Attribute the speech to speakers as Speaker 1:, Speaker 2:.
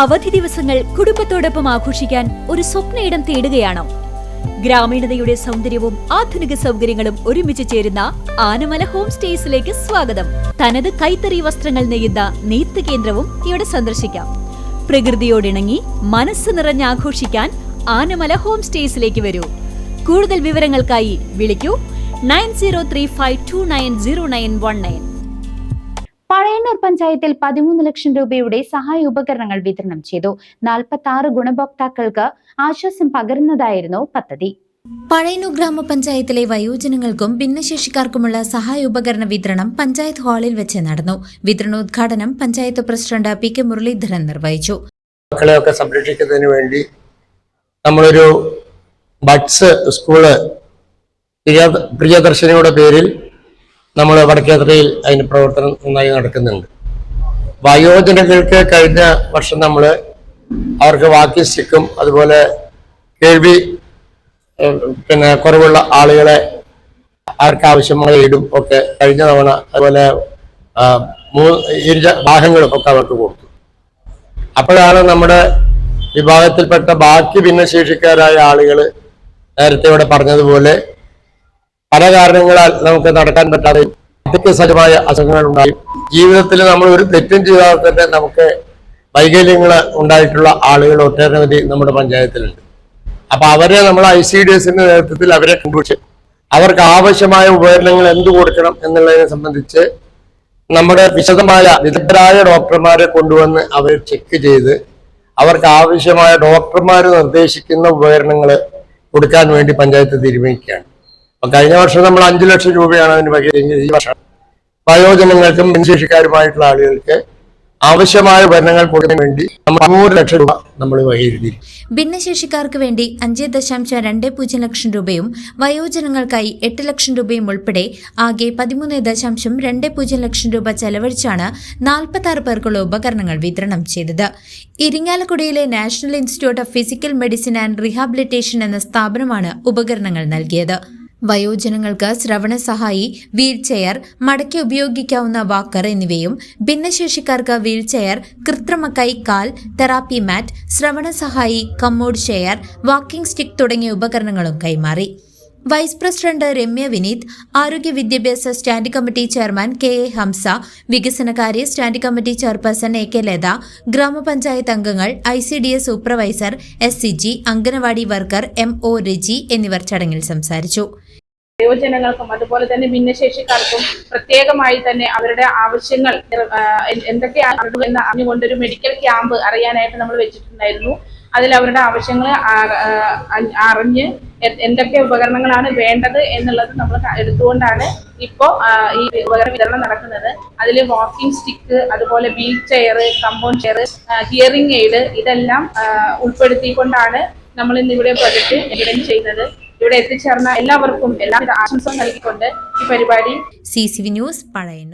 Speaker 1: അവധി ദിവസങ്ങൾ കുടുംബത്തോടൊപ്പം ആഘോഷിക്കാൻ ഒരു സ്വപ്നയിടം തേടുകയാണോ? ഗ്രാമീണതയുടെ സൗന്ദര്യവും ആധുനിക സൗകര്യങ്ങളും ഒരുമിച്ച് ചേരുന്ന ആനമല ഹോം സ്റ്റേസിലേക്ക് സ്വാഗതം. തനത് കൈത്തറി വസ്ത്രങ്ങൾ നെയ്യുന്ന നെയ്ത്ത് കേന്ദ്രവും ഇവിടെ സന്ദർശിക്കാം. പ്രകൃതിയോടിണങ്ങി മനസ്സ് നിറഞ്ഞ് ആഘോഷിക്കാൻ ആനമല ഹോം സ്റ്റേസിലേക്ക് വരൂ. കൂടുതൽ വിവരങ്ങൾക്കായി വിളിക്കൂ 9035290919.
Speaker 2: പഴയന്നൂർ പഞ്ചായത്തിൽ 13 ലക്ഷം രൂപയുടെ സഹായ ഉപകരണങ്ങൾ വിതരണം ചെയ്തു. 46 ഗുണഭോക്താക്കൾക്ക് ആശ്വാസം പകരുന്നതായിരുന്നു പദ്ധതി.
Speaker 3: പഴയന്നൂർ ഗ്രാമപഞ്ചായത്തിലെ വയോജനങ്ങൾക്കും ഭിന്നശേഷിക്കാർക്കുമുള്ള സഹായ ഉപകരണ വിതരണം പഞ്ചായത്ത് ഹാളിൽ വെച്ച് നടന്നു. വിതരണോദ്ഘാടനം panchayat president P K Muraleedharan നിർവഹിച്ചു.
Speaker 4: മക്കളെയൊക്കെ സംരക്ഷിക്കുന്നതിന് വേണ്ടി നമ്മളൊരു ബഡ്സ് സ്കൂള് പ്രിയദർശിനിയുടെ പേരിൽ നമ്മൾ വടക്കേത്തറയിൽ അതിന് പ്രവർത്തനം നന്നായി നടക്കുന്നുണ്ട്. വയോജനങ്ങൾക്ക് കഴിഞ്ഞ വർഷം നമ്മൾ അവർക്ക് വാക്കിംഗ് സ്റ്റിക്കും അതുപോലെ കേൾവി കുറവുള്ള ആളുകളെ അവർക്ക് ആവശ്യമായ ഇടും ഒക്കെ കഴിഞ്ഞ തവണ അതുപോലെ വാഹനങ്ങളും ഒക്കെ അവർക്ക് കൊടുത്തു. അപ്പോഴാണ് നമ്മുടെ വിഭാഗത്തിൽപ്പെട്ട ബാക്കി ഭിന്നശേഷിക്കാരായ ആളുകൾ നേരത്തെ ഇവിടെ പറഞ്ഞതുപോലെ പല കാരണങ്ങളാൽ നമുക്ക് നടക്കാൻ പറ്റാതെ സജ്ജമായ അസുഖങ്ങൾ ഉണ്ടായും. ജീവിതത്തിൽ നമ്മൾ ഒരു തെറ്റും ചെയ്താൽ തന്നെ നമുക്ക് വൈകല്യങ്ങൾ ഉണ്ടായിട്ടുള്ള ആളുകൾ ഒട്ടനവധി നമ്മുടെ പഞ്ചായത്തിലുണ്ട്. അപ്പൊ അവരെ നമ്മൾ ICDSന്റെ നേതൃത്വത്തിൽ അവരെ കണ്ടുപിടിച്ച് അവർക്ക് ആവശ്യമായ ഉപകരണങ്ങൾ എന്ത് കൊടുക്കണം എന്നുള്ളതിനെ സംബന്ധിച്ച് നമ്മുടെ വിദഗ്ധരായ ഡോക്ടർമാരെ കൊണ്ടുവന്ന് അവർ ചെക്ക് ചെയ്ത് അവർക്ക് ആവശ്യമായ ഡോക്ടർമാർ നിർദ്ദേശിക്കുന്ന ഉപകരണങ്ങൾ കൊടുക്കാൻ വേണ്ടി പഞ്ചായത്ത് തീരുമാനിക്കുകയാണ്. കഴിഞ്ഞ വർഷം നമ്മൾ 5 ലക്ഷം രൂപയാണ് അതിന് വകയിരുന്നത്. ഈ വർഷം വയോജനങ്ങൾക്കും ഭിന്നശേഷിക്കാരുമായിട്ടുള്ള ആളുകൾക്ക് ആവശ്യമായ ഉപകരണങ്ങൾ കൊടുക്കാൻ വേണ്ടി നമ്മൾ 100 ലക്ഷം രൂപ നമ്മൾ വകയിരുത്തി.
Speaker 3: ഭിന്നശേഷിക്കാർക്ക് വേണ്ടി 5.20 ലക്ഷം രൂപയും വയോജനങ്ങൾക്കായി 8 ലക്ഷം രൂപയും ഉൾപ്പെടെ ആകെ 13.20 ലക്ഷം രൂപ ചെലവഴിച്ചാണ് 46 പേർക്കുള്ള ഉപകരണങ്ങൾ വിതരണം ചെയ്തത്. ഇരിങ്ങാലക്കുടയിലെ national institute of physical medicine and rehabilitation എന്ന സ്ഥാപനമാണ് ഉപകരണങ്ങൾ നൽകിയത്. വയോജനങ്ങൾക്ക് ശ്രവണ സഹായി, വീൽചെയർ, മടക്കി ഉപയോഗിക്കാവുന്ന വാക്കർ എന്നിവയും ഭിന്നശേഷിക്കാർക്ക് വീൽചെയർ, കൃത്രിമ കൈ കാൽ, തെറാപ്പി മാറ്റ്, ശ്രവണ സഹായി, കമ്മോഡ് ചെയർ, വാക്കിംഗ് സ്റ്റിക്ക് തുടങ്ങിയ ഉപകരണങ്ങളും കൈമാറി. വൈസ് പ്രസിഡന്റ് രമ്യ വിനീത്, ആരോഗ്യ വിദ്യാഭ്യാസ standing committee chairman KA Hamsa, വികസനകാര്യ standing committee chairperson AK Latha, ഗ്രാമപഞ്ചായത്ത് അംഗങ്ങൾ, ICDS supervisor SCG, anganwadi worker MO Reji എന്നിവർ ചടങ്ങിൽ സംസാരിച്ചു.
Speaker 5: വയോജനങ്ങൾക്കും അതുപോലെ തന്നെ ഭിന്നശേഷിക്കാർക്കും പ്രത്യേകമായി തന്നെ അവരുടെ ആവശ്യങ്ങൾ എന്തൊക്കെയാണ് എന്ന് അറിഞ്ഞുകൊണ്ടൊരു മെഡിക്കൽ ക്യാമ്പ് അറിയാനായിട്ട് നമ്മൾ വെച്ചിട്ടുണ്ടായിരുന്നു. അതിൽ അവരുടെ ആവശ്യങ്ങൾ അറിഞ്ഞ് എന്തൊക്കെ ഉപകരണങ്ങളാണ് വേണ്ടത് എന്നുള്ളത് നമ്മൾ എടുത്തുകൊണ്ടാണ് ഇപ്പോൾ ഈ ഉപകരണ വിതരണം നടക്കുന്നത്. അതിൽ വാക്കിംഗ് സ്റ്റിക്ക്, അതുപോലെ wheel chair, compound chair, hearing aid ഇതെല്ലാം ഉൾപ്പെടുത്തിക്കൊണ്ടാണ് നമ്മൾ ഇന്ന് ഇവിടെ പ്രൊജക്ട് എവിഡൻസ് ചെയ്യുന്നത്. ഇവിടെ എത്തിച്ചേർന്ന എല്ലാവർക്കും എല്ലാവിധ ആശംസകൾ നൽകിക്കൊണ്ട് ഈ പരിപാടി
Speaker 3: CCV ന്യൂസ് പഴയന്നൂർ.